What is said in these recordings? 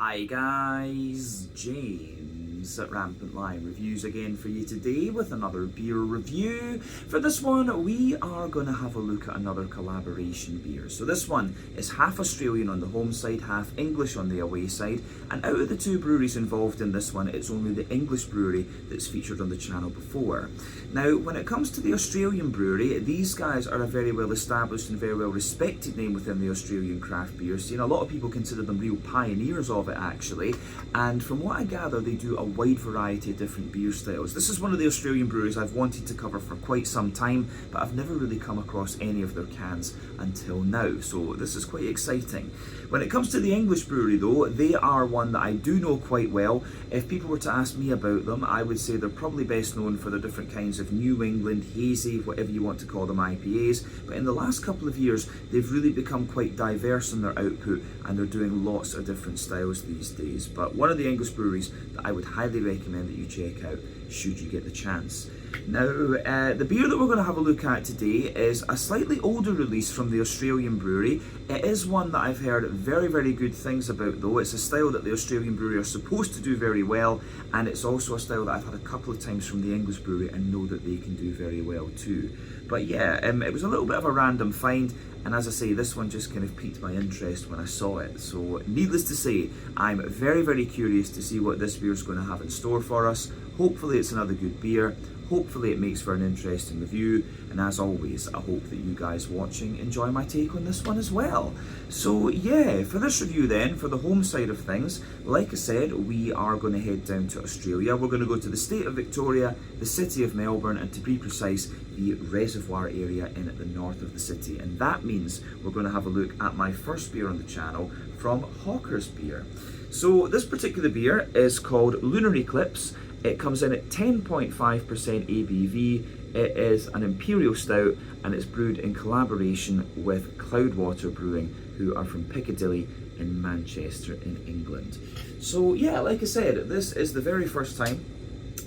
Hi guys, James at Rampant Lion Reviews again for you today with another beer review. For this one, we are going to have a look at another collaboration beer. So this one is half Australian on the home side, half English on the away side. And out of the two breweries involved in this one, it's only the English brewery that's featured on the channel before. Now, when it comes to the Australian brewery, these guys are a very well established and very well respected name within the Australian craft beer scene. A lot of people consider them real pioneers of it actually, and from what I gather they do a wide variety of different beer styles. This is one of the Australian breweries I've wanted to cover for quite some time, but I've never really come across any of their cans until now, so this is quite exciting. When it comes to the English brewery though, they are one that I do know quite well. If people were to ask me about them, I would say they're probably best known for their different kinds of New England, hazy, whatever you want to call them, IPAs, but in the last couple of years they've really become quite diverse in their output and they're doing lots of different styles these days. But one of the English breweries that I would highly recommend that you check out should you get the chance. Now, the beer that we're going to have a look at today is a slightly older release from the Australian brewery. It is one that I've heard very, very good things about though. It's a style that the Australian brewery are supposed to do very well, and it's also a style that I've had a couple of times from the English brewery and know that they can do very well too. But yeah, it was a little bit of a random find, and as I say, this one just kind of piqued my interest when I saw it. So needless to say, I'm very, very curious to see what this beer is going to have in store for us. Hopefully it's another good beer. Hopefully it makes for an interesting review, and as always, I hope that you guys watching enjoy my take on this one as well. So yeah, for this review then, for the home side of things, like I said, we are going to head down to Australia. We're going to go to the state of Victoria, the city of Melbourne, and to be precise, the Reservoir area in the north of the city. And that means we're going to have a look at my first beer on the channel from Hawker's Beer. So this particular beer is called Lunar Eclipse. It comes in at 10.5% ABV. It is an Imperial Stout and it's brewed in collaboration with Cloudwater Brewing, who are from Piccadilly in Manchester in England. So yeah, like I said, this is the very first time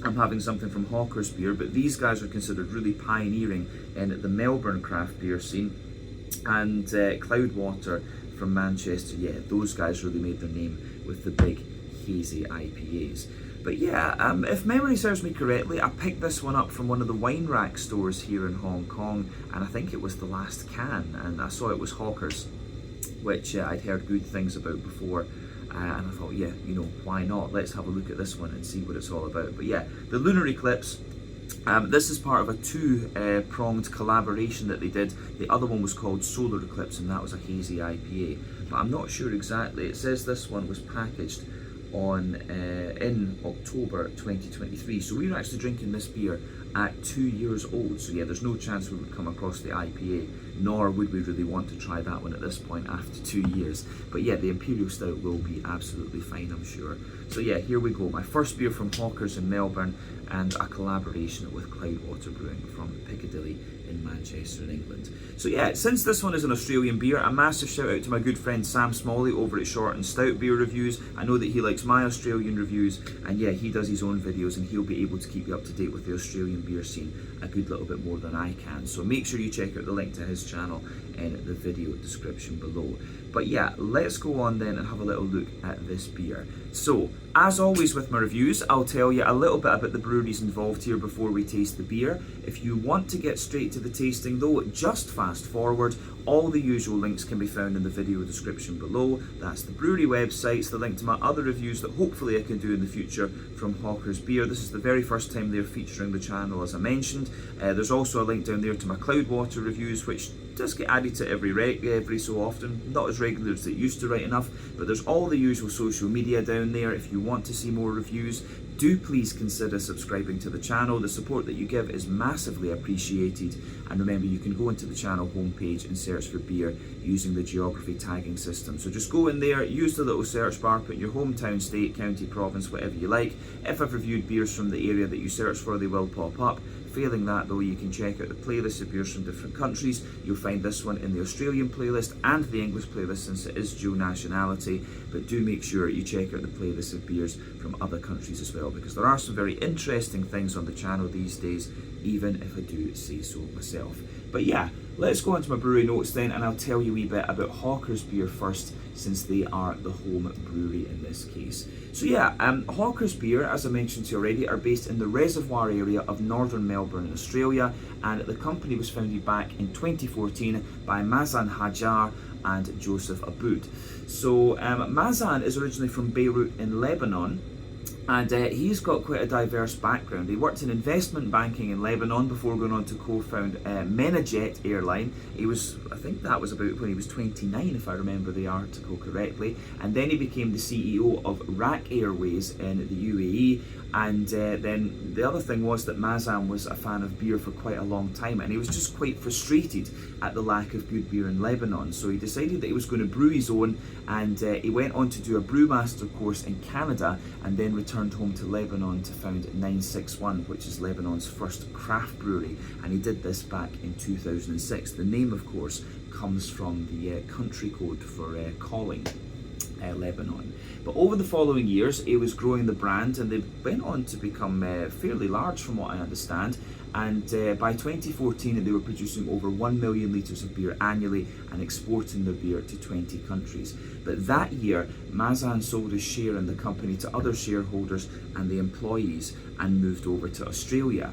I'm having something from Hawker's Beer, but these guys are considered really pioneering in the Melbourne craft beer scene, and Cloudwater from Manchester, yeah, those guys really made their name with the big hazy IPAs. But yeah, if memory serves me correctly, I picked this one up from one of the wine rack stores here in Hong Kong, and I think it was the last can, and I saw it was Hawker's, which I'd heard good things about before, and I thought, yeah, you know, why not? Let's have a look at this one and see what it's all about. But yeah, the Lunar Eclipse, this is part of a two-pronged collaboration that they did. The other one was called Solar Eclipse, and that was a hazy IPA, but I'm not sure exactly. It says this one was packaged on in October 2023, so we were actually drinking this beer at 2 years old, so yeah, there's no chance we would come across the IPA, nor would we really want to try that one at this point after 2 years. But yeah, the Imperial Stout will be absolutely fine, I'm sure. So yeah, here we go, my first beer from Hawker's in Melbourne, and a collaboration with Cloudwater Brewing from Piccadilly in Manchester in England. So yeah, since this one is an Australian beer, a massive shout out to my good friend Sam Smalley over at Short and Stout Beer Reviews. I know that he likes my Australian reviews, and yeah, he does his own videos, and he'll be able to keep you up to date with the Australian beer scene a good little bit more than I can. So make sure you check out the link to his channel in the video description below. But yeah, let's go on then and have a little look at this beer. So, as always with my reviews, I'll tell you a little bit about the breweries involved here before we taste the beer. If you want to get straight to the tasting though, just fast forward. All the usual links can be found in the video description below. That's the brewery websites, the link to my other reviews that hopefully I can do in the future from Hawker's Beer. This is the very first time they're featuring the channel, as I mentioned. There's also a link down there to my Cloudwater reviews, which does get added to every so often, not as regular as it used to, right enough, but there's all the usual social media down there. If you want to see more reviews, do please consider subscribing to the channel. The support that you give is massively appreciated, and remember, you can go into the channel homepage and search for beer using the geography tagging system. So just go in there, use the little search bar, put your hometown, state, county, province, whatever you like. If I've reviewed beers from the area that you search for, they will pop up. Failing that though, you can check out the playlist of beers from different countries. You'll find this one in the Australian playlist and the English playlist, since it is dual nationality, but do make sure you check out the playlist of beers from other countries as well, because there are some very interesting things on the channel these days, even if I do say so myself. But yeah, let's go on to my brewery notes then, and I'll tell you a wee bit about Hawker's beer first, since they are the home brewery in this case. So yeah, Hawker's beer, as I mentioned to you already, are based in the Reservoir area of northern Melbourne in Australia, and the company was founded back in 2014 by Mazan Hajar and Joseph Aboud. So Mazan is originally from Beirut in Lebanon, and he's got quite a diverse background. He worked in investment banking in Lebanon before going on to co-found Menajet airline. I think that was about when he was 29, if I remember the article correctly. And then he became the CEO of RAK Airways in the UAE. And then the other thing was that Mazan was a fan of beer for quite a long time, and he was just quite frustrated at the lack of good beer in Lebanon. So he decided that he was going to brew his own, and he went on to do a brewmaster course in Canada, and then returned home to Lebanon to found 961, which is Lebanon's first craft brewery. And he did this back in 2006. The name, of course, comes from the country code for calling Lebanon. But over the following years, he was growing the brand, and they went on to become fairly large from what I understand. And by 2014, they were producing over 1 million litres of beer annually and exporting their beer to 20 countries. But that year, Mazan sold his share in the company to other shareholders and the employees and moved over to Australia.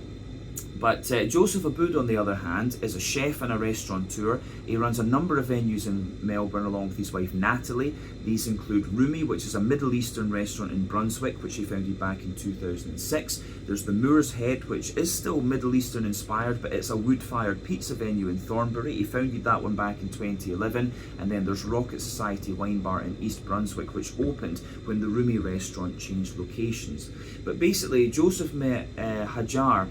But Joseph Aboud, on the other hand, is a chef and a restaurateur. He runs a number of venues in Melbourne along with his wife Natalie. These include Rumi, which is a Middle Eastern restaurant in Brunswick, which he founded back in 2006. There's the Moor's Head, which is still Middle Eastern inspired, but it's a wood-fired pizza venue in Thornbury. He founded that one back in 2011. And then there's Rocket Society Wine Bar in East Brunswick, which opened when the Rumi restaurant changed locations. But basically, Joseph met Hajar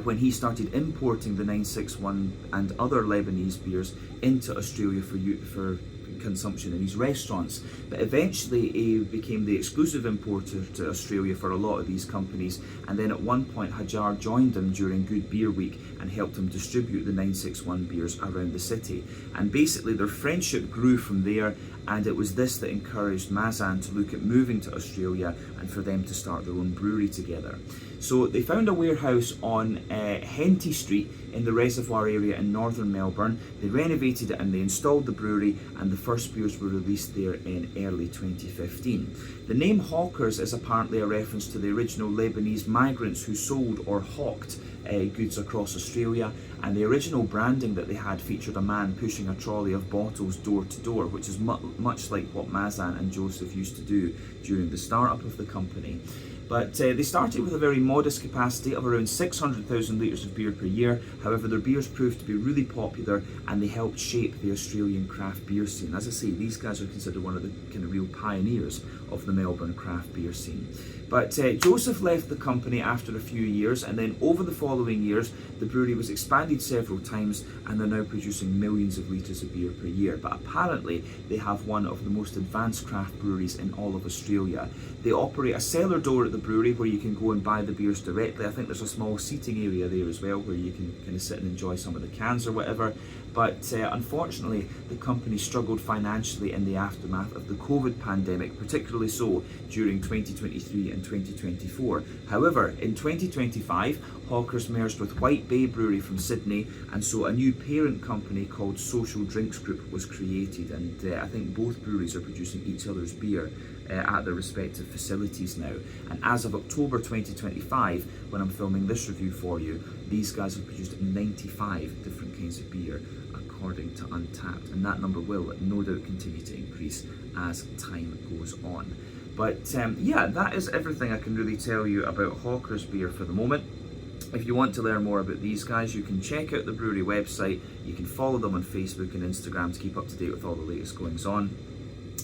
when he started importing the 961 and other Lebanese beers into Australia for consumption in his restaurants. But eventually he became the exclusive importer to Australia for a lot of these companies, and then at one point Hajar joined him during Good Beer Week and helped him distribute the 961 beers around the city. And basically their friendship grew from there, and it was this that encouraged Mazan to look at moving to Australia and for them to start their own brewery together. So they found a warehouse on Henty Street in the Reservoir area in northern Melbourne. They renovated it and they installed the brewery, and the first beers were released there in early 2015. The name Hawkers is apparently a reference to the original Lebanese migrants who sold or hawked goods across Australia, and the original branding that they had featured a man pushing a trolley of bottles door to door, which is much like what Mazan and Joseph used to do during the start-up of the company. But they started with a very modest capacity of around 600,000 litres of beer per year. However, their beers proved to be really popular, and they helped shape the Australian craft beer scene. As I say, these guys are considered one of the kind of real pioneers of the Melbourne craft beer scene. But Joseph left the company after a few years, and then over the following years, the brewery was expanded several times, and they're now producing millions of litres of beer per year. But apparently, they have one of the most advanced craft breweries in all of Australia. They operate a cellar door at the brewery where you can go and buy the beers directly. I think there's a small seating area there as well where you can kind of sit and enjoy some of the cans or whatever. But unfortunately, the company struggled financially in the aftermath of the COVID pandemic, particularly so during 2023 and 2024. However, in 2025, Hawkers merged with White Bay Brewery from Sydney, and so a new parent company called Social Drinks Group was created, and I think both breweries are producing each other's beer at their respective facilities now. And as of October 2025, when I'm filming this review for you, these guys have produced 95 different kinds of beer according to Untappd, and that number will no doubt continue to increase as time goes on. But yeah, that is everything I can really tell you about Hawker's beer for the moment. If you want to learn more about these guys, you can check out the brewery website. You can follow them on Facebook and Instagram to keep up to date with all the latest goings on.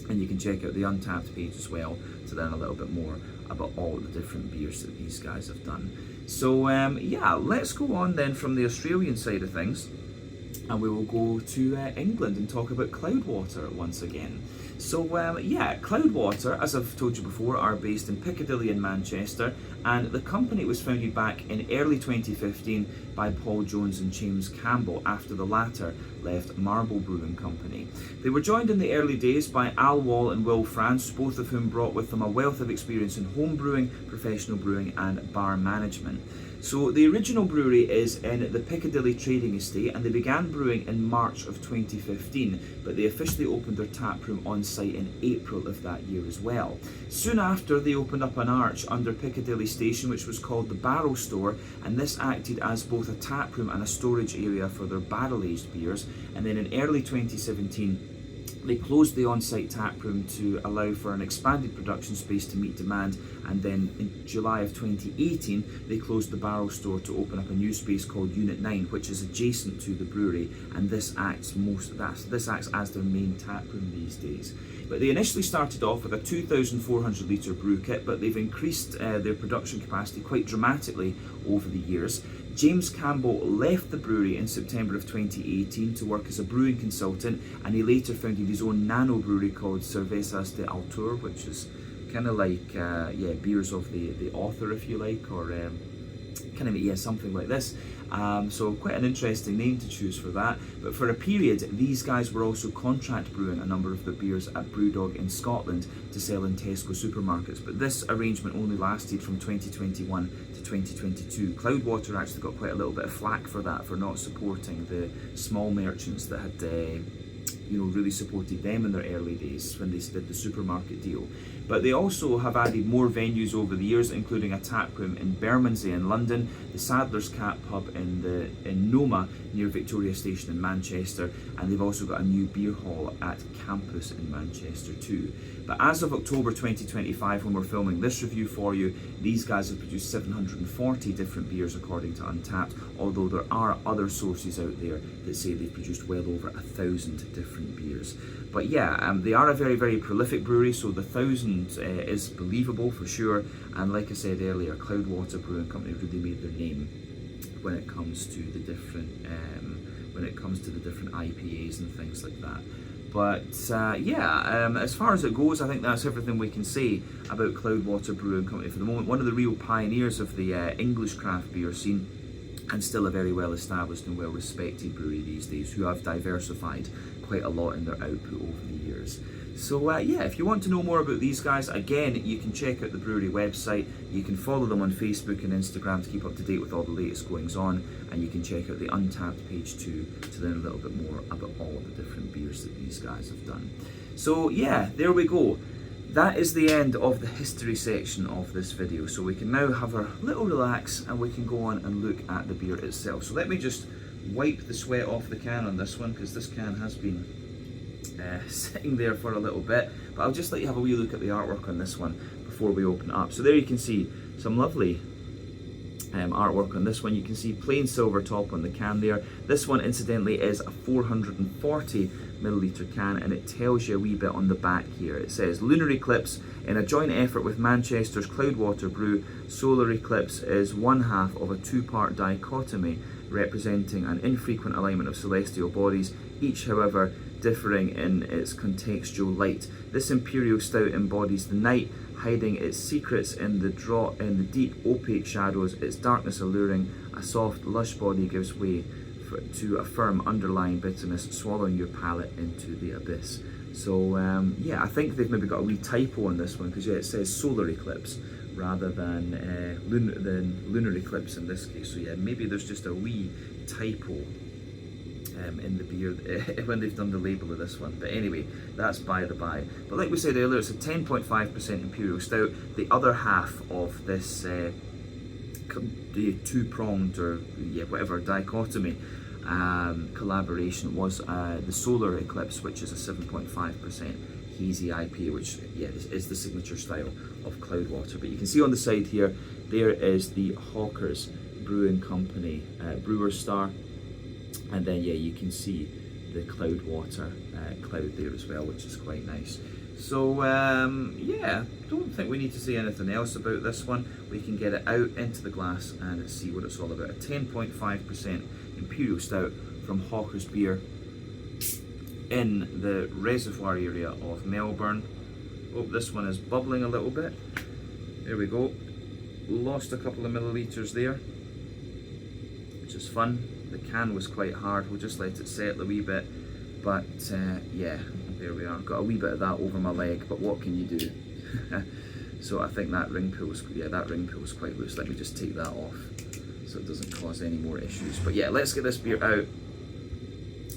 And you can check out the Untappd page as well to learn a little bit more about all the different beers that these guys have done. So yeah, let's go on then from the Australian side of things, and we will go to England and talk about Cloudwater once again. So yeah, Cloudwater, as I've told you before, are based in Piccadilly in Manchester, and the company was founded back in early 2015 by Paul Jones and James Campbell after the latter left Marble Brewing Company. They were joined in the early days by Al Wall and Will France, both of whom brought with them a wealth of experience in home brewing, professional brewing and bar management. So the original brewery is in the Piccadilly Trading Estate, and they began brewing in March of 2015, but they officially opened their tap room on site in April of that year as well. Soon after, they opened up an arch under Piccadilly Station which was called the Barrel Store, and this acted as both a tap room and a storage area for their barrel-aged beers. And then in early 2017, they closed the on-site tap room to allow for an expanded production space to meet demand, and then in July of 2018 they closed the Barrel Store to open up a new space called Unit 9, which is adjacent to the brewery, and this acts as their main tap room these days. But they initially started off with a 2,400 litre brew kit, but they've increased their production capacity quite dramatically over the years. James Campbell left the brewery in September of 2018 to work as a brewing consultant, and he later founded his own nano brewery called Cervezas de Autor, which is kind of like beers of the author, if you like, or something like this. So quite an interesting name to choose for that. But for a period, these guys were also contract brewing a number of their beers at Brewdog in Scotland to sell in Tesco supermarkets. But this arrangement only lasted from 2021 to 2022. Cloudwater actually got quite a little bit of flack for that, for not supporting the small merchants that had really supported them in their early days when they did the supermarket deal. But they also have added more venues over the years, including a tap room in Bermondsey in London, the Sadler's Cat pub in Noma near Victoria Station in Manchester, and they've also got a new beer hall at Campus in Manchester too. But as of October 2025, when we're filming this review for you, these guys have produced 740 different beers according to Untappd, although there are other sources out there that say they've produced well over 1,000 different beers. But yeah, they are a very, very prolific brewery, so the 1,000 is believable for sure. And like I said earlier, Cloudwater Brewing Company really made their name when it comes to the different IPAs and things like that. But as far as it goes, I think that's everything we can say about Cloudwater Brewing Company for the moment. One of the real pioneers of the English craft beer scene, and still a very well established and well respected brewery these days, who have diversified quite a lot in their output over the years. So if you want to know more about these guys, again, you can check out the brewery website. You can follow them on Facebook and Instagram to keep up to date with all the latest goings on, and you can check out the Untappd page too to learn a little bit more about all of the different beers that these guys have done. So yeah, there we go. That is the end of the history section of this video. So we can now have a little relax and we can go on and look at the beer itself. So let me just wipe the sweat off the can on this one, because this can has been sitting there for a little bit. But I'll just let you have a wee look at the artwork on this one before we open it up. So there you can see some lovely artwork on this one. You can see plain silver top on the can there. This one incidentally is a 440 milliliter can, and it tells you a wee bit on the back here. It says Lunar Eclipse, in a joint effort with Manchester's Cloudwater Brew, Solar Eclipse is one half of a two-part dichotomy representing an infrequent alignment of celestial bodies, each however differing in its contextual light. This Imperial Stout embodies the night, hiding its secrets in the deep opaque shadows, its darkness alluring. A soft, lush body gives way to a firm underlying bitterness, swallowing your palate into the abyss. So I think they've maybe got a wee typo on this one, because it says Solar Eclipse rather than Lunar Eclipse in this case. So yeah, maybe there's just a wee typo in the beer when they've done the label of this one. But anyway, that's by the by. But like we said earlier, it's a 10.5% Imperial Stout. The other half of this two-pronged or whatever dichotomy collaboration was the Solar Eclipse, which is a 7.5% hazy IPA, which is the signature style of Cloudwater. But you can see on the side here, there is the Hawkers Brewing Company brewer star, and then you can see the Cloudwater cloud there as well, which is quite nice. So don't think we need to say anything else about this one. We can get it out into the glass and see what it's all about. A 10.5% Imperial Stout from Hawkers Beer in the Reservoir area of Melbourne. Oh, this one is bubbling a little bit. There we go. Lost a couple of milliliters there. is fun. The can was quite hard, we'll just let it settle a wee bit, but yeah, there we are. Got a wee bit of that over my leg, but what can you do? So I think that ring pull's, yeah, that ring pull's quite loose. Let me just take that off so it doesn't cause any more issues. But yeah, let's get this beer out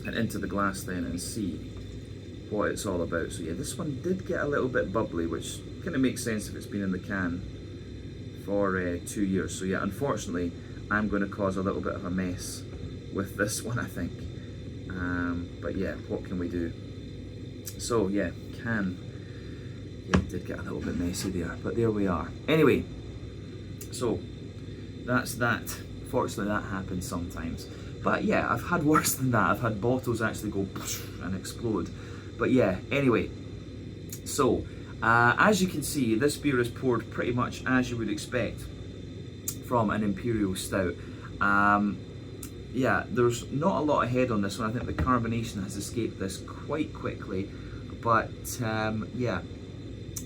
and into the glass then and see what it's all about. So yeah, this one did get a little bit bubbly, which kind of makes sense if it's been in the can for 2 years. So yeah, unfortunately, I'm going to cause a little bit of a mess with this one, I think. But yeah, what can we do? So yeah, it did get a little bit messy there, but there we are. Anyway, so that's that. Fortunately, that happens sometimes. But yeah, I've had worse than that. I've had bottles actually go and explode. But yeah, anyway, so as you can see, this beer is poured pretty much as you would expect from an Imperial Stout. Yeah, there's not a lot of head on this one. I think the carbonation has escaped this quite quickly. But yeah,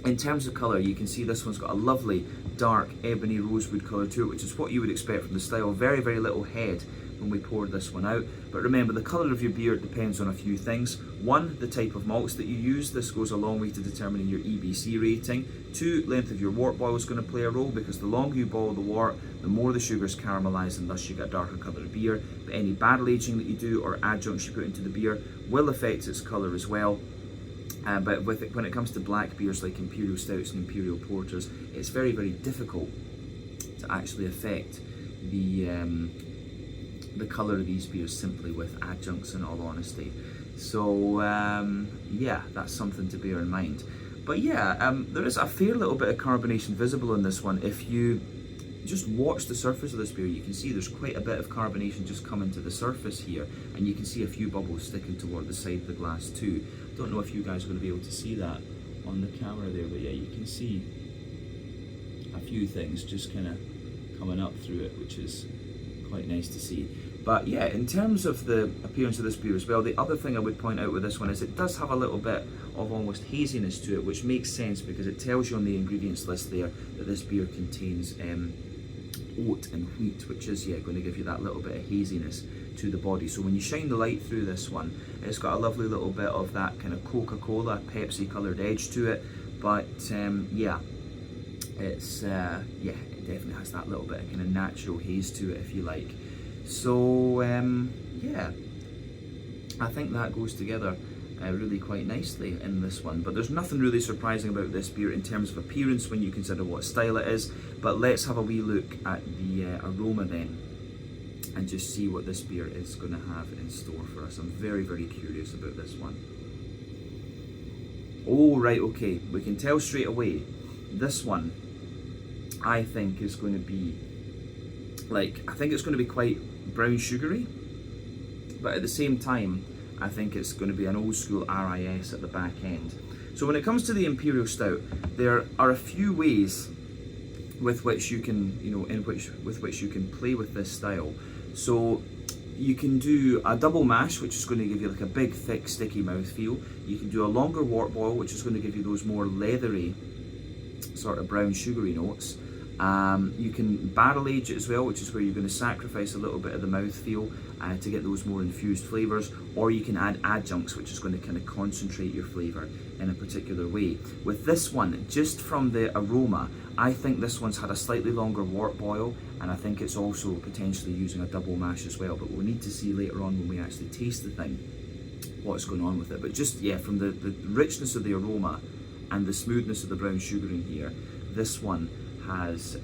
in terms of colour, you can see this one's got a lovely dark ebony rosewood colour to it, which is what you would expect from the style. Very, very little head when we poured this one out. But remember, the colour of your beer depends on a few things. One, the type of malts that you use. This goes a long way to determining your EBC rating. Two, length of your wort boil is going to play a role, because the longer you boil the wort, the more the sugars caramelise, and thus you get a darker coloured beer. But any barrel aging that you do or adjuncts you put into the beer will affect its colour as well. But when it comes to black beers like Imperial Stouts and Imperial Porters, it's very, very difficult to actually affect the colour of these beers simply with adjuncts, in all honesty. So yeah, that's something to bear in mind. But yeah, there is a fair little bit of carbonation visible in this one. If you just watch the surface of this beer, you can see there's quite a bit of carbonation just coming to the surface here, and you can see a few bubbles sticking toward the side of the glass too. Don't know if you guys are going to be able to see that on the camera there, but yeah, you can see a few things just kind of coming up through it, which is quite nice to see. But yeah, in terms of the appearance of this beer as well, the other thing I would point out with this one is it does have a little bit of almost haziness to it, which makes sense because it tells you on the ingredients list there that this beer contains oat and wheat, which is going to give you that little bit of haziness to the body. So when you shine the light through this one, it's got a lovely little bit of that kind of Coca-Cola, Pepsi coloured edge to it. But yeah, it's it definitely has that little bit of kind of natural haze to it, if you like. So yeah, I think that goes together really quite nicely in this one. But there's nothing really surprising about this beer in terms of appearance when you consider what style it is. But let's have a wee look at the aroma then, and just see what this beer is going to have in store for us. I'm very, very curious about this one. Oh, right, okay, we can tell straight away, this one I think is going to be I think it's going to be quite brown sugary, but at the same time I think it's going to be an old school RIS at the back end. So when it comes to the Imperial Stout, there are a few ways with which you can, with which you can play with this style. So you can do a double mash, which is going to give you like a big, thick, sticky mouthfeel. You can do a longer wort boil, which is going to give you those more leathery, sort of brown sugary notes. You can barrel age it as well, which is where you're going to sacrifice a little bit of the mouthfeel to get those more infused flavours, or you can add adjuncts, which is going to kind of concentrate your flavour in a particular way. With this one, just from the aroma, I think this one's had a slightly longer wort boil, and I think it's also potentially using a double mash as well, but we'll need to see later on when we actually taste the thing what's going on with it. But just, yeah, from the richness of the aroma and the smoothness of the brown sugar in here, this one has,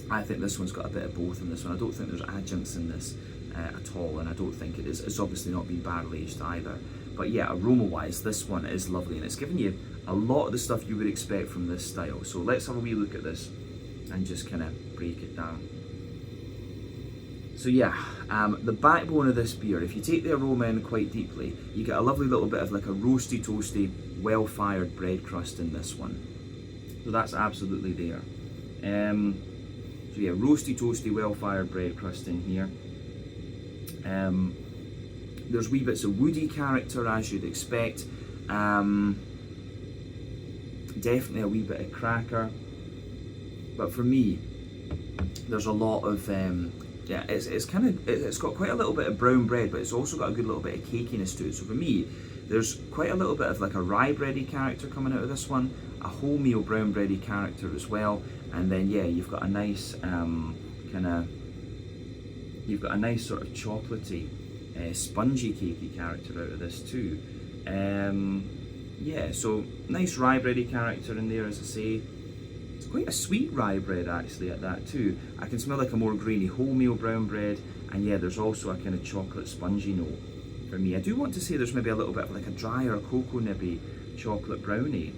I think this one's got a bit of both in this one. I don't think there's adjuncts in this at all, and I don't think it is. It's obviously not been barrel aged either. But yeah, aroma wise, this one is lovely, and it's giving you a lot of the stuff you would expect from this style. So let's have a wee look at this and just kind of break it down. So yeah, the backbone of this beer, if you take the aroma in quite deeply, you get a lovely little bit of like a roasty, toasty, well-fired bread crust in this one. So that's absolutely there. So yeah, roasty, toasty, well-fired bread crust in here. There's wee bits of woody character, as you'd expect. Definitely a wee bit of cracker. But for me, there's a lot of yeah, it's got quite a little bit of brown bread, but it's also got a good little bit of cakiness to it. So for me, there's quite a little bit of like a rye bready character coming out of this one, a wholemeal brown bready character as well, and then yeah, you've got a nice you've got a nice sort of chocolatey, spongy cakey character out of this too. Yeah, so nice rye bready character in there, as I say. It's quite a sweet rye bread actually at that too. I can smell like a more grainy wholemeal brown bread, and yeah, there's also a kind of chocolate spongy note for me. I do want to say there's maybe a little bit of like a drier cocoa nibby chocolate brownie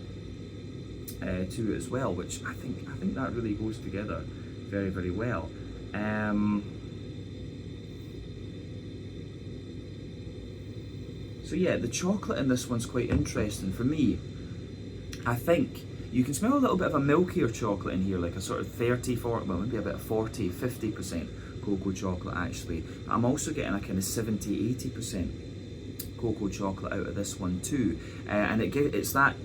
to it as well, which I think that really goes together very, very well. So yeah, the chocolate in this one's quite interesting for me. I think you can smell a little bit of a milkier chocolate in here, like a sort of 30, 40, well maybe a bit of 40, 50% cocoa chocolate actually. I'm also getting a kind of 70, 80% cocoa chocolate out of this one too. And it's that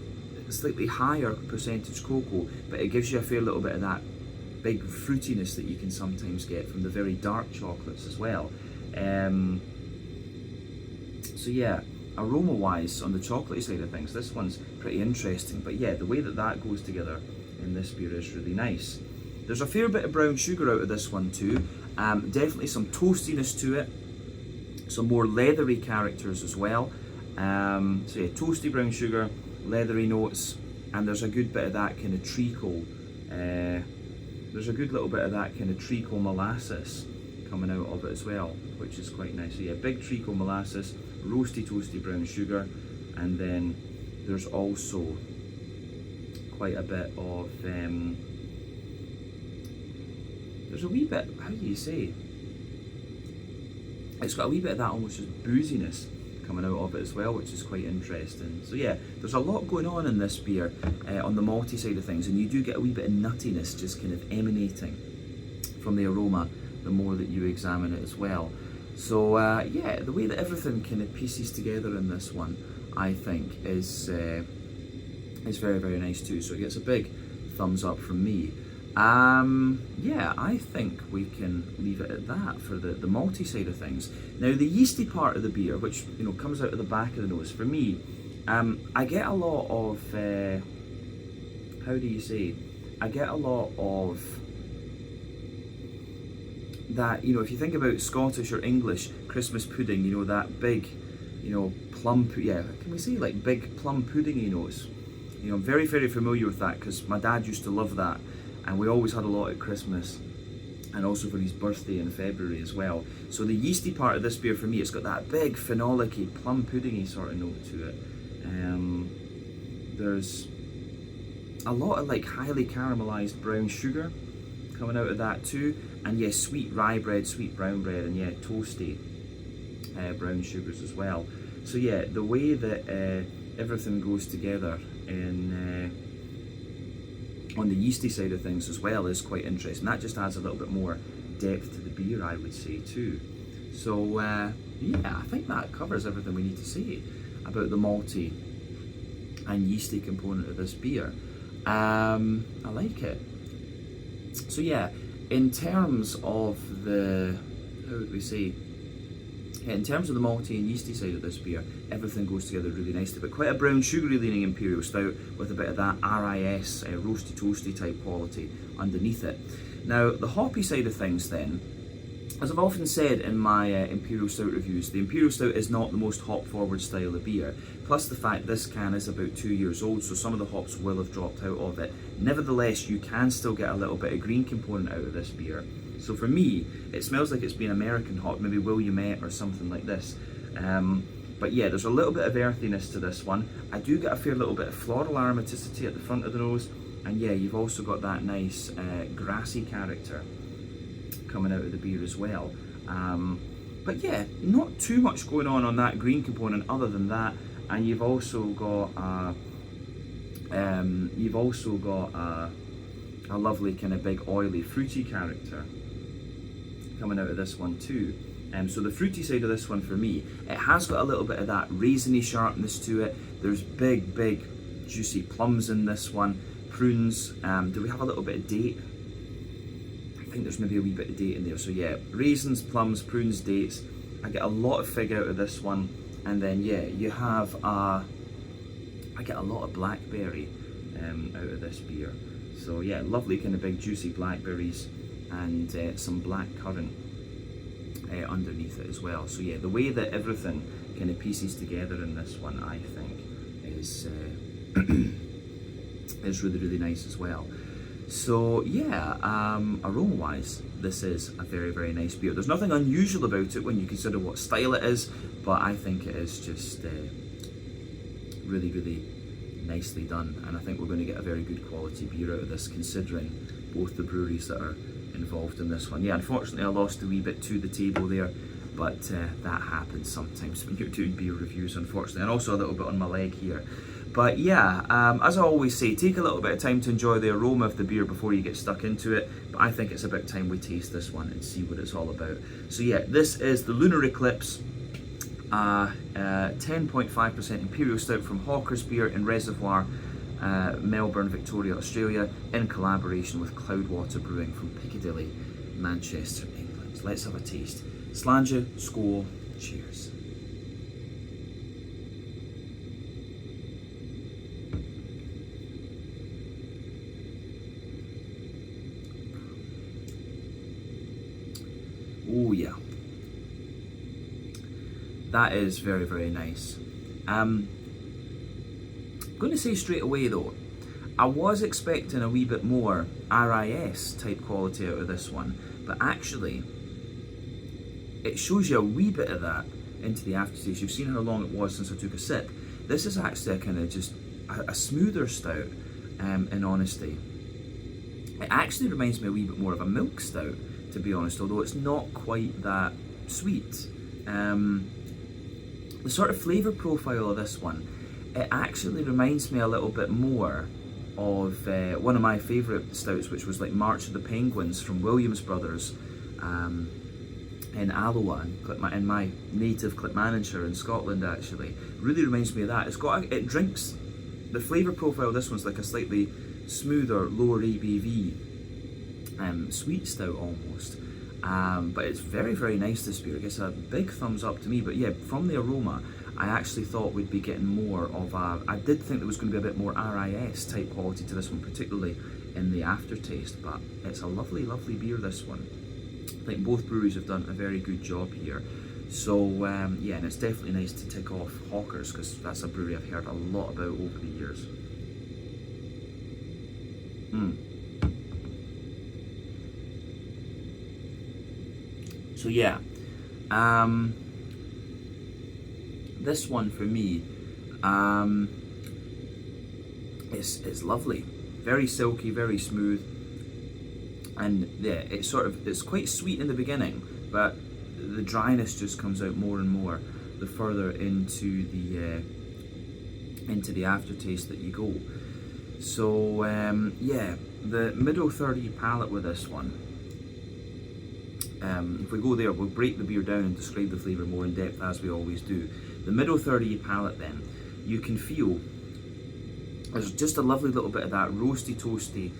slightly higher percentage cocoa, but it gives you a fair little bit of that big fruitiness that you can sometimes get from the very dark chocolates as well. So yeah, aroma wise on the chocolatey side of things, this one's pretty interesting, but yeah, the way that goes together in this beer is really nice. There's a fair bit of brown sugar out of this one too, definitely some toastiness to it, some more leathery characters as well. So yeah, toasty brown sugar, leathery notes, and there's a good bit of that kind of treacle, there's a good little bit of that kind of treacle molasses coming out of it as well, which is quite nice. So yeah, big treacle molasses, roasty toasty brown sugar, and then there's also quite a bit of there's a wee bit, how do you say, it's got a wee bit of that almost just booziness coming out of it as well, which is quite interesting. So yeah, there's a lot going on in this beer on the malty side of things, and you do get a wee bit of nuttiness just kind of emanating from the aroma the more that you examine it as well. So yeah, the way that everything kind of pieces together in this one, I think, is very, very nice too. So it gets a big thumbs up from me. Yeah, I think we can leave it at that for the malty side of things. Now the yeasty part of the beer, which comes out of the back of the nose, for me, I get a lot of how do you say? I get a lot of that, if you think about Scottish or English Christmas pudding, that big, plum, yeah, can we say like big plum puddingy notes? I'm very, very familiar with that because my dad used to love that, and we always had a lot at Christmas and also for his birthday in February as well. So the yeasty part of this beer for me, it's got that big phenolic-y, plum puddingy sort of note to it. There's a lot of like highly caramelized brown sugar coming out of that too, and yeah, sweet rye bread, sweet brown bread, and yeah, toasty brown sugars as well. So yeah, the way that everything goes together in on the yeasty side of things as well is quite interesting. That just adds a little bit more depth to the beer, I would say too. So yeah, I think that covers everything we need to say about the malty and yeasty component of this beer. I like it. So yeah, in terms of the, how would we say, in terms of the malty and yeasty side of this beer, everything goes together really nicely, but quite a brown sugary leaning Imperial Stout with a bit of that RIS, roasty toasty type quality underneath it. Now the hoppy side of things then, as I've often said in my Imperial Stout reviews, the Imperial Stout is not the most hop forward style of beer, plus the fact this can is about 2 years old, so some of the hops will have dropped out of it. Nevertheless, you can still get a little bit of green component out of this beer. So for me, it smells like it's been American hop, maybe Williamette or something like this. But yeah, there's a little bit of earthiness to this one. I do get a fair little bit of floral aromaticity at the front of the nose, and yeah, you've also got that nice grassy character coming out of the beer as well. But yeah, not too much going on that green component other than that, and you've also got a lovely kind of big oily fruity character coming out of this one too. So the fruity side of this one for me, it has got a little bit of that raisiny sharpness to it. There's big juicy plums in this one, prunes. Do we have a little bit of date? I think there's maybe a wee bit of date in there. So yeah, raisins, plums, prunes, dates. I get a lot of fig out of this one, and then yeah, you have I get a lot of blackberry out of this beer. So yeah, lovely kind of big juicy blackberries, and some black currant underneath it as well. So yeah, the way that everything kind of pieces together in this one, I think, is is really, really nice as well. So yeah, aroma wise, this is a very, very nice beer. There's nothing unusual about it when you consider what style it is, but I think it is just really, really nicely done, and I think we're going to get a very good quality beer out of this, considering both the breweries that are involved in this one. Yeah, unfortunately I lost a wee bit to the table there, but that happens sometimes when you're doing beer reviews, unfortunately, and also a little bit on my leg here. But yeah, as I always say, take a little bit of time to enjoy the aroma of the beer before you get stuck into it, but I think it's about time we taste this one and see what it's all about. So yeah, this is the Lunar Eclipse 10.5% Imperial Stout from Hawker's Beer in Reservoir, Melbourne, Victoria, Australia, in collaboration with Cloudwater Brewing from Piccadilly, Manchester, England. Let's have a taste. Slàinte, skål, cheers. Oh yeah, that is very, very nice. I'm going to say straight away though, I was expecting a wee bit more RIS type quality out of this one, but actually it shows you a wee bit of that into the aftertaste. You've seen how long it was since I took a sip. This is actually a kind of just a smoother stout, in honesty. It actually reminds me a wee bit more of a milk stout, to be honest, although it's not quite that sweet. The sort of flavour profile of this one, it actually reminds me a little bit more of one of my favourite stouts, which was like March of the Penguins from Williams Brothers in Alloa, in my native Clackmannanshire in Scotland. Actually, really reminds me of that. It drinks, the flavour profile of this one's like a slightly smoother, lower ABV sweet stout almost, but it's very, very nice, this beer. It gets a big thumbs up to me. But yeah, from the aroma, I actually thought we'd be getting more of I did think there was going to be a bit more RIS type quality to this one, particularly in the aftertaste, but it's a lovely, lovely beer, this one. I think both breweries have done a very good job here. So yeah, and it's definitely nice to tick off Hawker's, because that's a brewery I've heard a lot about over the years. So yeah, this one for me is lovely, very silky, very smooth, and yeah, it's quite sweet in the beginning, but the dryness just comes out more and more the further into the aftertaste that you go. So yeah, the middle third of your palate with this one. If we go there, we'll break the beer down and describe the flavour more in depth, as we always do. The middle third of your palate, then, you can feel there's just a lovely little bit of that roasty, toasty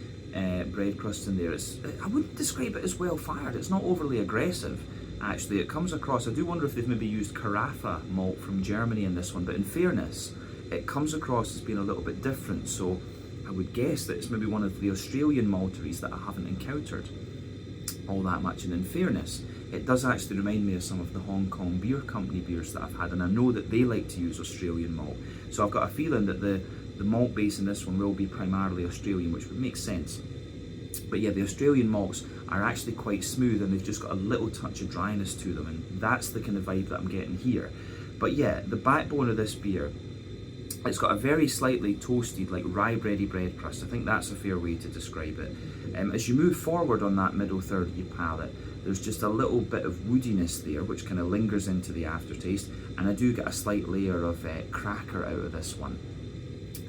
bread crust in there. I wouldn't describe it as well fired. It's not overly aggressive, actually. It comes across, I do wonder if they've maybe used Carafa malt from Germany in this one, but in fairness, it comes across as being a little bit different. So I would guess that it's maybe one of the Australian malteries that I haven't encountered all that much, and in fairness, it does actually remind me of some of the Hong Kong Beer Company beers that I've had, and I know that they like to use Australian malt, so I've got a feeling that the malt base in this one will be primarily Australian, which would make sense. But yeah, the Australian malts are actually quite smooth, and they've just got a little touch of dryness to them, and that's the kind of vibe that I'm getting here. But yeah, the backbone of this beer, it's got a very slightly toasted, like rye bready bread crust. I think that's a fair way to describe it. As you move forward on that middle third of your palate, there's just a little bit of woodiness there, which kind of lingers into the aftertaste, and I do get a slight layer of cracker out of this one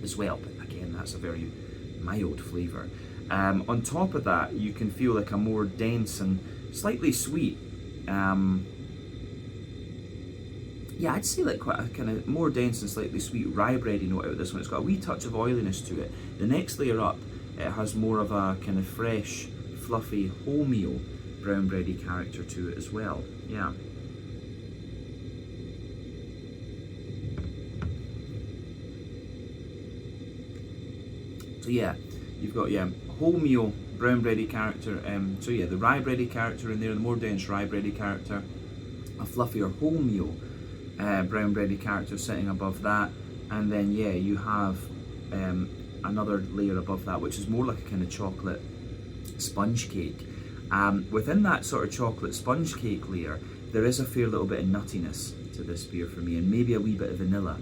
as well. But again, that's a very mild flavour. On top of that, you can feel like a more dense and slightly sweet, yeah, I'd say like quite a kind of more dense and slightly sweet rye bready note out of this one. It's got a wee touch of oiliness to it. The next layer up, it has more of a kind of fresh, fluffy wholemeal brown bready character to it as well. Yeah. So yeah, you've got wholemeal brown bready character. So yeah, the rye bready character in there, the more dense rye bready character, a fluffier wholemeal brown bready character sitting above that, and then yeah, you have another layer above that, which is more like a kind of chocolate sponge cake. Within that sort of chocolate sponge cake layer, there is a fair little bit of nuttiness to this beer for me, and maybe a wee bit of vanilla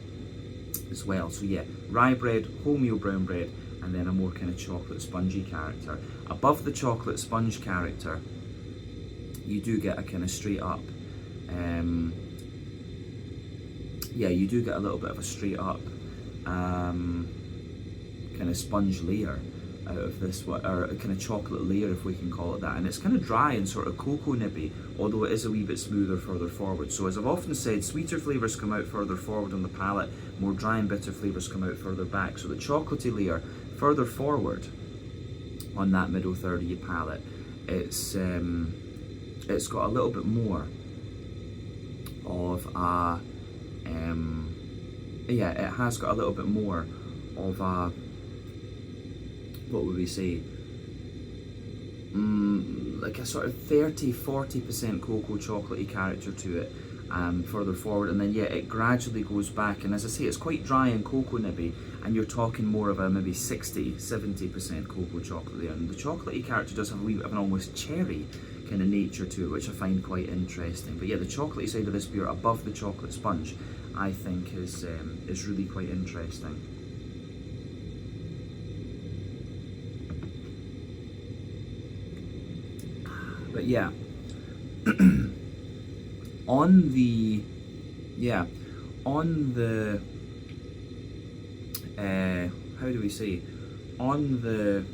as well. So yeah, rye bread, wholemeal brown bread, and then a more kind of chocolate spongy character. Above the chocolate sponge character, you do get a kind of straight up, yeah, you do get a little bit of a straight up kind of sponge layer out of this, or a kind of chocolate layer, if we can call it that, and it's kind of dry and sort of cocoa nibby, although it is a wee bit smoother further forward. So as I've often said, sweeter flavours come out further forward on the palate, more dry and bitter flavours come out further back. So the chocolatey layer further forward on that middle third of your palate, it's got a little bit more of a yeah, it has got a little bit more of a, what would we say, like a sort of 30-40% cocoa chocolatey character to it further forward, and then yeah, it gradually goes back, and as I say, it's quite dry and cocoa nibby, and you're talking more of a maybe 60-70% cocoa chocolate there, and the chocolatey character does have a wee bit of an almost cherry kind of nature to it, which I find quite interesting. But yeah, the chocolatey side of this beer above the chocolate sponge, I think is really quite interesting. But yeah, on the how do we say, on the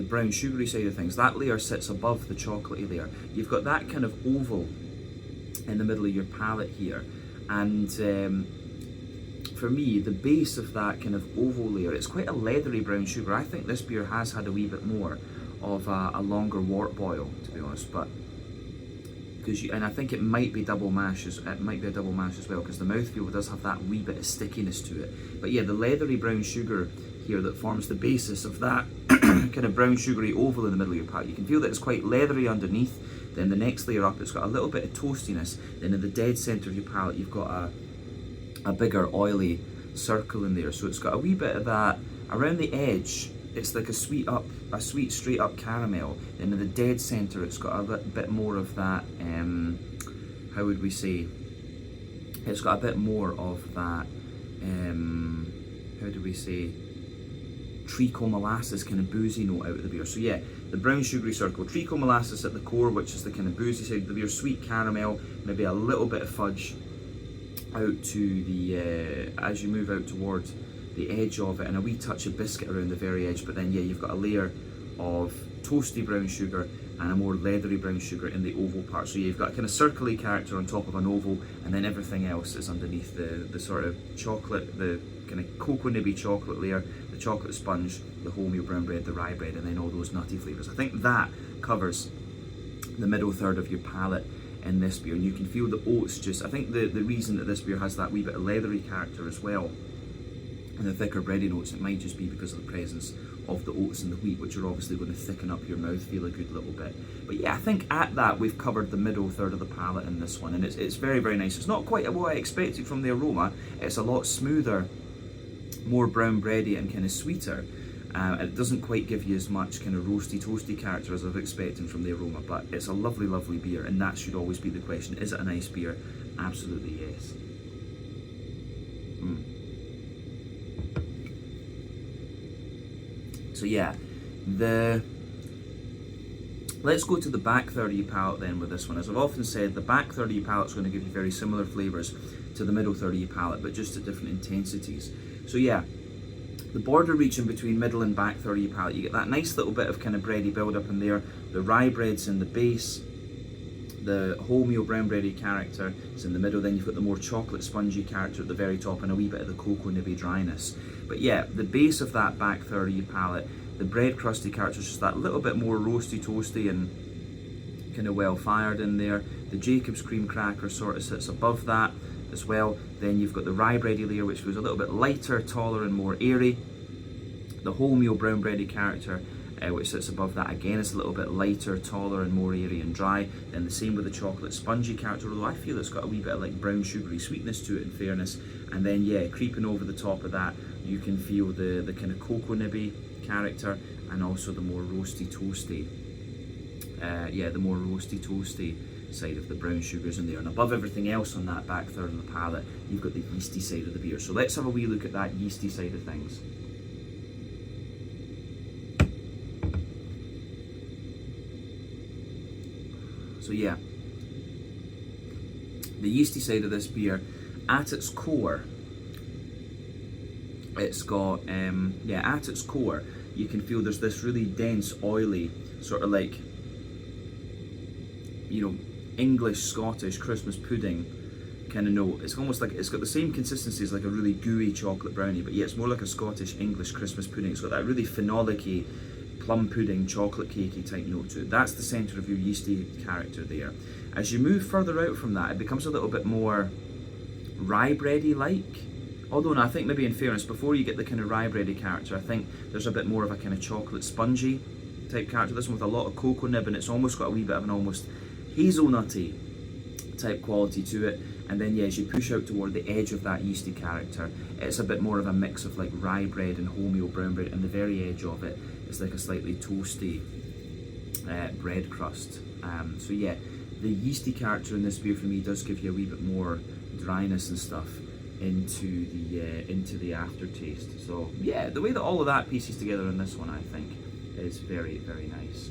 brown sugary side of things, that layer sits above the chocolatey layer. You've got that kind of oval in the middle of your palate here, and for me, the base of that kind of oval layer, it's quite a leathery brown sugar. I think this beer has had a wee bit more of a longer wort boil, to be honest, but and I think it might be double mash as well, because the mouthfeel does have that wee bit of stickiness to it. But yeah, the leathery brown sugar here that forms the basis of that kind of brown sugary oval in the middle of your palate, you can feel that it's quite leathery underneath. Then the next layer up, it's got a little bit of toastiness. Then in the dead centre of your palate, you've got a bigger oily circle in there. So it's got a wee bit of that around the edge. It's like a sweet straight up caramel. And in the dead centre, it's got a bit more of that, how would we say, it's got a bit more of that, how do we say, treacle molasses kind of boozy note out of the beer. So yeah, the brown sugary circle, treacle molasses at the core, which is the kind of boozy side of the beer, sweet caramel, maybe a little bit of fudge out to the, as you move out towards the edge of it, and a wee touch of biscuit around the very edge. But then yeah, you've got a layer of toasty brown sugar and a more leathery brown sugar in the oval part. So you've got a kind of circly character on top of an oval, and then everything else is underneath the sort of chocolate, the kind of cocoa nibby chocolate layer, the chocolate sponge, the wholemeal brown bread, the rye bread, and then all those nutty flavours. I think that covers the middle third of your palate in this beer, and you can feel the oats juice. I think the reason that this beer has that wee bit of leathery character as well, and the thicker bready notes, it might just be because of the presence of the oats and the wheat, which are obviously going to thicken up your mouth feel a good little bit. But yeah, I think at that we've covered the middle third of the palate in this one, and it's very, very nice. It's not quite what I expected from the aroma. It's a lot smoother, more brown bready and kind of sweeter. It doesn't quite give you as much kind of roasty, toasty character as I was expecting from the aroma, but it's a lovely, lovely beer, and that should always be the question. Is it a nice beer? Absolutely yes. So yeah, let's go to the back third of your palate then with this one. As I've often said, the back third of your palate is going to give you very similar flavours to the middle third of your palate, but just at different intensities. So yeah, the border region between middle and back third of your palate, you get that nice little bit of kind of bready build up in there. The rye bread's in the base, the wholemeal brown bready character is in the middle, then you've got the more chocolate spongy character at the very top, and a wee bit of the cocoa nibby dryness. But yeah, the base of that back third of your palate The bread crusty character is just that little bit more roasty toasty and kind of well fired in there. The Jacob's cream cracker sort of sits above that as well. Then you've got the rye bready layer, which goes a little bit lighter, taller and more airy. The wholemeal brown bready character, which sits above that, again is a little bit lighter, taller and more airy and dry. Then the same with the chocolate spongy character, although I feel it's got a wee bit of like brown sugary sweetness to it in fairness. And then yeah, creeping over the top of that, you can feel the kind of cocoa nibby character, and also the more roasty toasty, the more roasty toasty side of the brown sugars in there. And above everything else on that back third of the palate, you've got the yeasty side of the beer. So let's have a wee look at that yeasty side of things. So yeah, the yeasty side of this beer, at its core, it's got, at its core, you can feel there's this really dense, oily, sort of like, you know, English, Scottish Christmas pudding kind of note. It's almost like, it's got the same consistency as like a really gooey chocolate brownie, but yeah, it's more like a Scottish, English Christmas pudding. It's got that really phenolic-y, plum pudding, chocolate cakey type note to it. That's the centre of your yeasty character there. As you move further out from that, it becomes a little bit more rye bready like. Although no, I think maybe in fairness, before you get the kind of rye bready character, I think there's a bit more of a kind of chocolate spongy type character. This one with a lot of cocoa nib, and it's almost got a wee bit of an almost hazelnutty type quality to it. And then yeah, as you push out toward the edge of that yeasty character, it's a bit more of a mix of like rye bread and wholemeal brown bread, and the very edge of it is like a slightly toasty bread crust. So yeah, the yeasty character in this beer for me does give you a wee bit more dryness and stuff into the aftertaste. So yeah, the way that all of that pieces together in this one, I think, is very, very nice.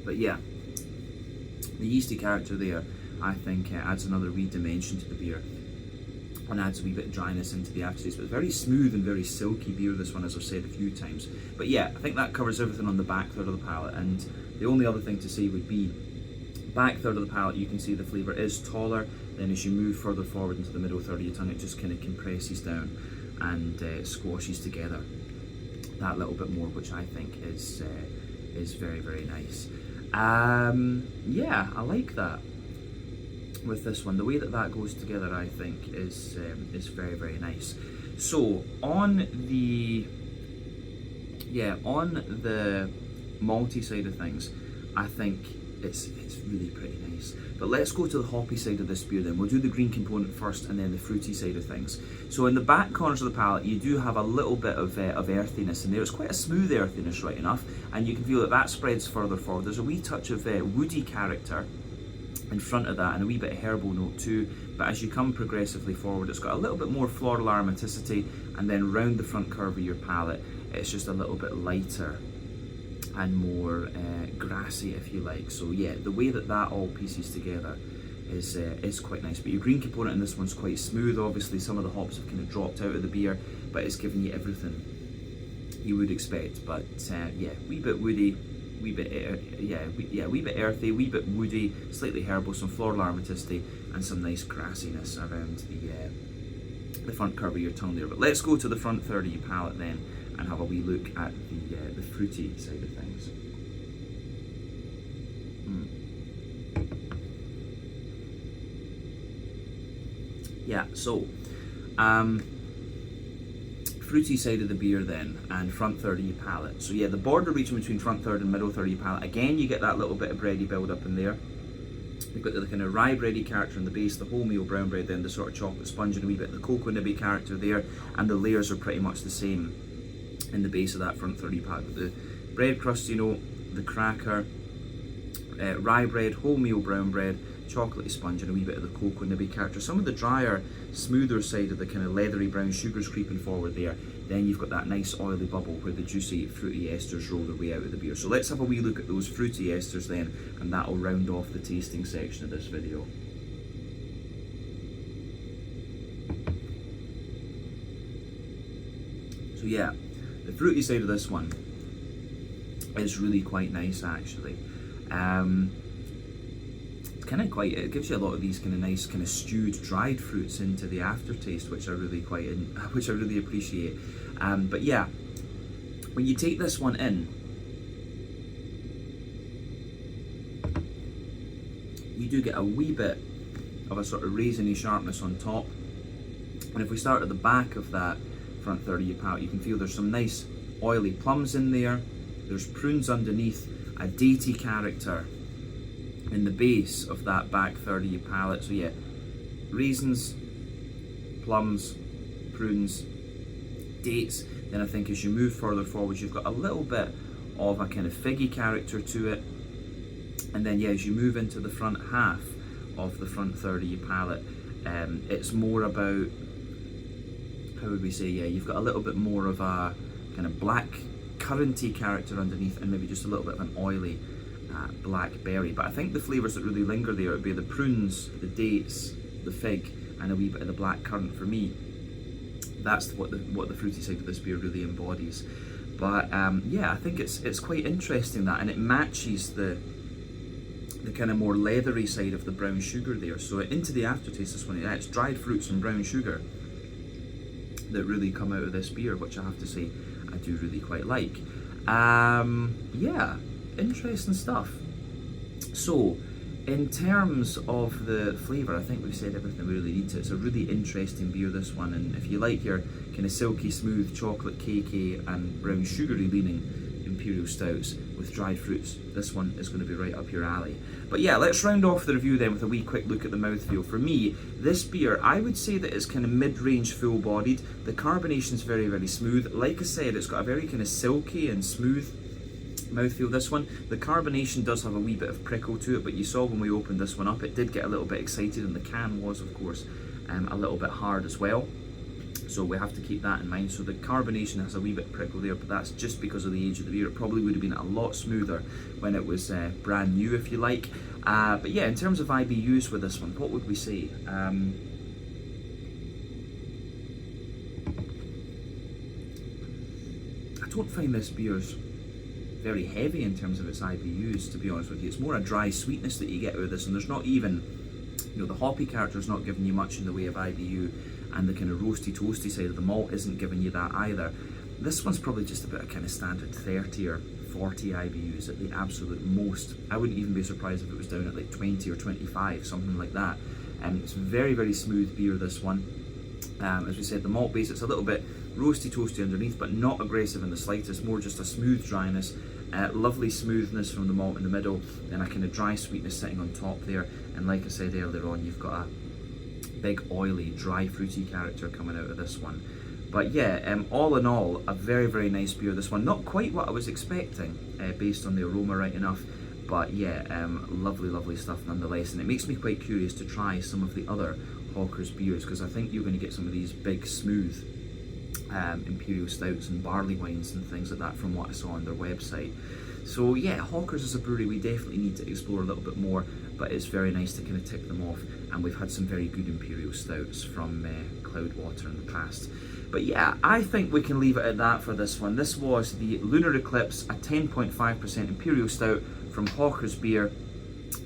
But yeah, the yeasty character there, I think, adds another wee dimension to the beer and adds a wee bit of dryness into the aftertaste. But very smooth and very silky beer, this one, as I've said a few times. But yeah, I think that covers everything on the back third of the palate. And the only other thing to say would be, back third of the palate, you can see the flavour is taller. Then as you move further forward into the middle third of your tongue, it just kind of compresses down and squashes together that little bit more, which I think is very, very nice. Yeah, I like that with this one. The way that that goes together, I think, is very, very nice. So on the malty side of things, I think it's really pretty nice. But let's go to the hoppy side of this beer then. We'll do the green component first and then the fruity side of things. So in the back corners of the palate, you do have a little bit of earthiness in there. It's quite a smooth earthiness, right enough, and you can feel that spreads further forward. There's a wee touch of woody character in front of that, and a wee bit of herbal note too. But as you come progressively forward, it's got a little bit more floral aromaticity, and then round the front curve of your palate, it's just a little bit lighter and more grassy, if you like. So yeah, the way that all pieces together is quite nice. But your green component in this one's quite smooth. Obviously, some of the hops have kind of dropped out of the beer, but it's giving you everything you would expect. But yeah, wee bit woody, wee bit wee bit earthy, wee bit woody, slightly herbal, some floral aromaticity, and some nice grassiness around the front curve of your tongue there. But let's go to the front third of your palate then and have a wee look at the fruity side of things. Yeah, so fruity side of the beer then, and front third of your palate. So yeah, the border region between front third and middle third of your palate, again you get that little bit of bready build up in there. You've got the kind of rye bready character in the base, the wholemeal brown bread, then the sort of chocolate sponge and a wee bit of the cocoa nibby character there, and the layers are pretty much the same in the base of that front third of your palate. But the bread crust, you know, the cracker, rye bread, wholemeal brown bread, chocolatey sponge, and a wee bit of the cocoa nibby character. Some of the drier, smoother side of the kind of leathery brown sugars creeping forward there. Then you've got that nice oily bubble where the juicy fruity esters roll their way out of the beer. So let's have a wee look at those fruity esters then, and that'll round off the tasting section of this video. So yeah, the fruity side of this one is really quite nice actually. Kind it gives you a lot of these kind of nice kind of stewed dried fruits into the aftertaste, which I really which I really appreciate. But yeah, when you take this one in, you do get a wee bit of a sort of raisiny sharpness on top. And if we start at the back of that front third of your palate, you can feel there's some nice oily plums in there. There's prunes underneath, a datey character in the base of that back third of your palate. So yeah, raisins, plums, prunes, dates. Then I think as you move further forward, you've got a little bit of a kind of figgy character to it. And then yeah, as you move into the front half of the front third of your palate, it's more about, how would we say, yeah, you've got a little bit more of a kind of black curranty character underneath, and maybe just a little bit of an oily blackberry. But I think the flavours that really linger there would be the prunes, the dates, the fig, and a wee bit of the black currant for me. That's what the fruity side of this beer really embodies. But yeah, I think it's quite interesting that, and it matches the kind of more leathery side of the brown sugar there. So into the aftertaste, this one, yeah, it's dried fruits and brown sugar that really come out of this beer, which I have to say I do really quite like. Yeah, interesting stuff. So in terms of the flavour, I think we've said everything we really need to. It's a really interesting beer, this one, and if you like your kind of silky smooth chocolate cakey and brown sugary leaning Imperial stouts with dried fruits, this one is going to be right up your alley. But yeah, let's round off the review then with a wee quick look at the mouthfeel. For me, this beer, I would say that it's kind of mid-range, full-bodied. The carbonation's very, very smooth. Like I said, it's got a very kind of silky and smooth mouthfeel, this one. The carbonation does have a wee bit of prickle to it, but you saw when we opened this one up, it did get a little bit excited, and the can was, of course, a little bit hard as well. So we have to keep that in mind. So the carbonation has a wee bit of prickle there, but that's just because of the age of the beer. It probably would have been a lot smoother when it was brand new, if you like. But yeah, in terms of IBUs with this one, what would we say? I don't find this beer's very heavy in terms of its IBUs, to be honest with you. It's more a dry sweetness that you get out of this, and there's not even, you know, the hoppy character is not giving you much in the way of IBU, and the kind of roasty toasty side of the malt isn't giving you that either. This one's probably just about a kind of standard 30 or 40 IBUs at the absolute most. I wouldn't even be surprised if it was down at like 20 or 25, something like that. It's very, very smooth beer, this one. As we said, the malt base, it's a little bit roasty toasty underneath, but not aggressive in the slightest, more just a smooth dryness. Lovely smoothness from the malt in the middle, then a kind of dry sweetness sitting on top there, and like I said earlier on, you've got a big oily dry fruity character coming out of this one. But yeah, all in all, a very, very nice beer, this one. Not quite what I was expecting based on the aroma, right enough, but yeah, lovely, lovely stuff nonetheless. And it makes me quite curious to try some of the other Hawker's beers, because I think you're going to get some of these big smooth Imperial stouts and barley wines and things like that from what I saw on their website. So yeah, Hawker's is a brewery we definitely need to explore a little bit more, but it's very nice to kind of tick them off, and we've had some very good Imperial stouts from Cloudwater in the past. But yeah, I think we can leave it at that for this one. This was the Lunar Eclipse, a 10.5% Imperial stout from Hawker's Beer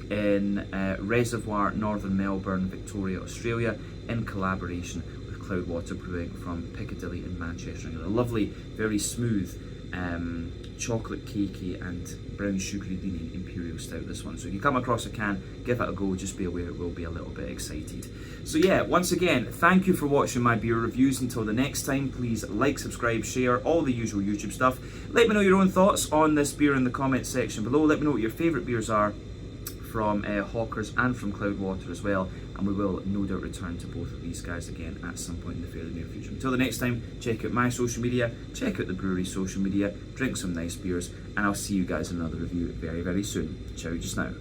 in Reservoir, Northern Melbourne, Victoria, Australia, in collaboration with Cloudwater Brewing from Piccadilly in Manchester. And a lovely, very smooth, chocolate cakey and brown sugary leaning Imperial stout, this one. So if you come across a can, give it a go, just be aware it will be a little bit excited. So yeah, once again, thank you for watching my beer reviews. Until the next time, please like, subscribe, share, all the usual YouTube stuff. Let me know your own thoughts on this beer in the comments section below. Let me know what your favourite beers are from Hawker's and from Cloudwater as well, and we will no doubt return to both of these guys again at some point in the fairly near future. Until the next time, check out my social media, check out the brewery's social media, drink some nice beers, and I'll see you guys in another review very, very soon. Ciao just now.